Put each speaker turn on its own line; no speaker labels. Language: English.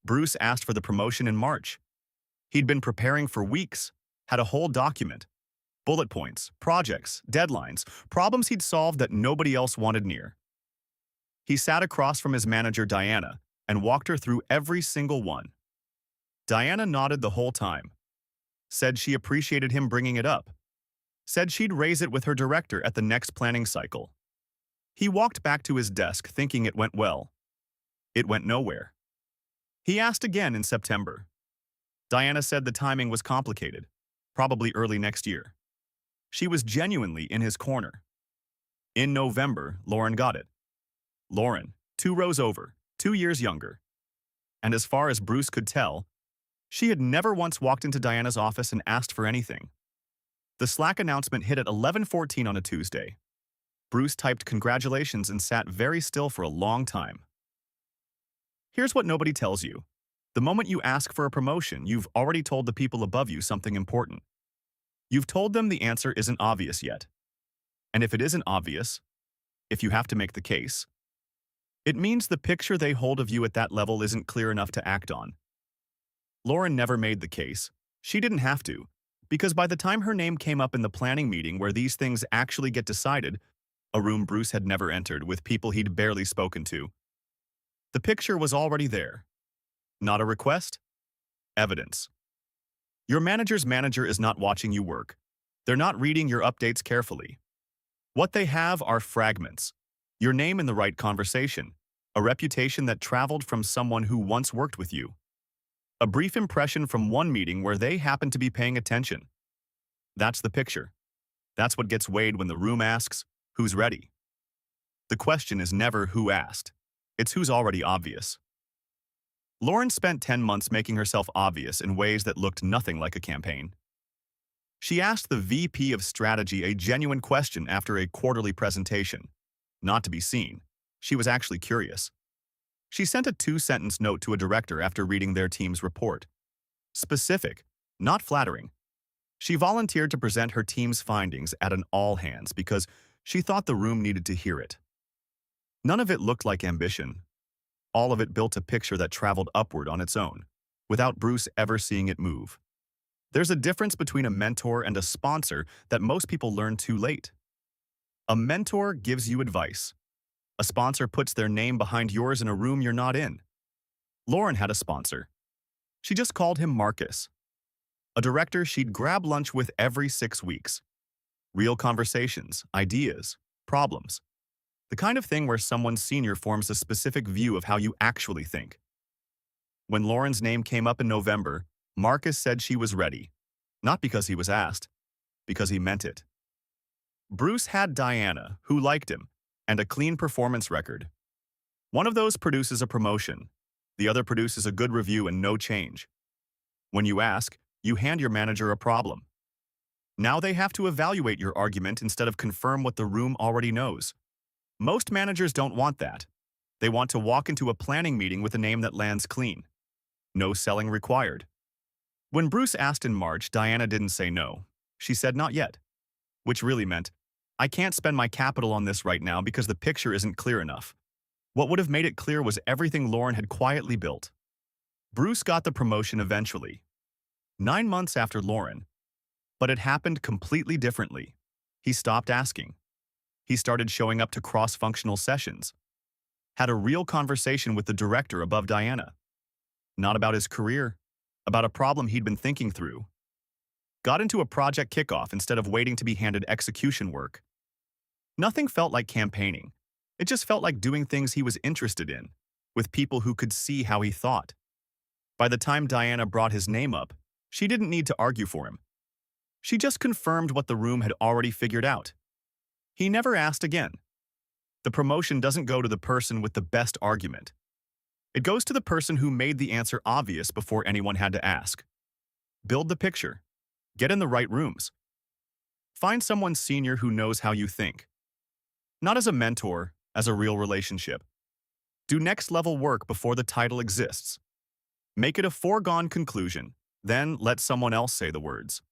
Bruce asked for the promotion in March. He'd been preparing for weeks, had a whole document, bullet points, projects, deadlines, problems he'd solved that nobody else wanted near. He sat across from his manager, Diana, and walked her through every single one. Diana nodded the whole time, said she appreciated him bringing it up, said she'd raise it with her director at the next planning cycle. He walked back to his desk thinking it went well. It went nowhere. He asked again in September. Diana said the timing was complicated, probably early next year. She was genuinely in his corner. In November, Lauren got it. Lauren, 2 rows over, 2 years younger. And as far as Bruce could tell, she had never once walked into Diana's office and asked for anything. The Slack announcement hit at 11:14 on a Tuesday. Bruce typed congratulations and sat very still for a long time. Here's what nobody tells you. The moment you ask for a promotion, you've already told the people above you something important. You've told them the answer isn't obvious yet. And if it isn't obvious, if you have to make the case, it means the picture they hold of you at that level isn't clear enough to act on. Lauren never made the case. She didn't have to, because by the time her name came up in the planning meeting where these things actually get decided, a room Bruce had never entered with people he'd barely spoken to, the picture was already there. Not a request? Evidence. Your manager's manager is not watching you work. They're not reading your updates carefully. What they have are fragments. Your name in the right conversation, a reputation that traveled from someone who once worked with you, a brief impression from one meeting where they happened to be paying attention. That's the picture. That's what gets weighed when the room asks, who's ready? The question is never who asked. It's who's already obvious. Lauren spent 10 months making herself obvious in ways that looked nothing like a campaign. She asked the VP of Strategy a genuine question after a quarterly presentation. Not to be seen. She was actually curious. She sent a 2-sentence note to a director after reading their team's report. Specific, not flattering. She volunteered to present her team's findings at an all-hands because she thought the room needed to hear it. None of it looked like ambition. All of it built a picture that traveled upward on its own, without Bruce ever seeing it move. There's a difference between a mentor and a sponsor that most people learn too late. A mentor gives you advice. A sponsor puts their name behind yours in a room you're not in. Lauren had a sponsor. She just called him Marcus. A director she'd grab lunch with every 6 weeks. Real conversations, ideas, problems. The kind of thing where someone senior forms a specific view of how you actually think. When Lauren's name came up in November, Marcus said she was ready. Not because he was asked, because he meant it. Bruce had Diana, who liked him, and a clean performance record. One of those produces a promotion. The other produces a good review and no change. When you ask, you hand your manager a problem. Now they have to evaluate your argument instead of confirm what the room already knows. Most managers don't want that. They want to walk into a planning meeting with a name that lands clean. No selling required. When Bruce asked in March, Diana didn't say no. She said not yet, which really meant, I can't spend my capital on this right now because the picture isn't clear enough. What would have made it clear was everything Lauren had quietly built. Bruce got the promotion eventually, 9 months after Lauren, but it happened completely differently. He stopped asking. He started showing up to cross-functional sessions, had a real conversation with the director above Diana. Not about his career, about a problem he'd been thinking through. Got into a project kickoff instead of waiting to be handed execution work. Nothing felt like campaigning. It just felt like doing things he was interested in, with people who could see how he thought. By the time Diana brought his name up, she didn't need to argue for him. She just confirmed what the room had already figured out. He never asked again. The promotion doesn't go to the person with the best argument. It goes to the person who made the answer obvious before anyone had to ask. Build the picture. Get in the right rooms. Find someone senior who knows how you think. Not as a mentor, as a real relationship. Do next-level work before the title exists. Make it a foregone conclusion, then let someone else say the words.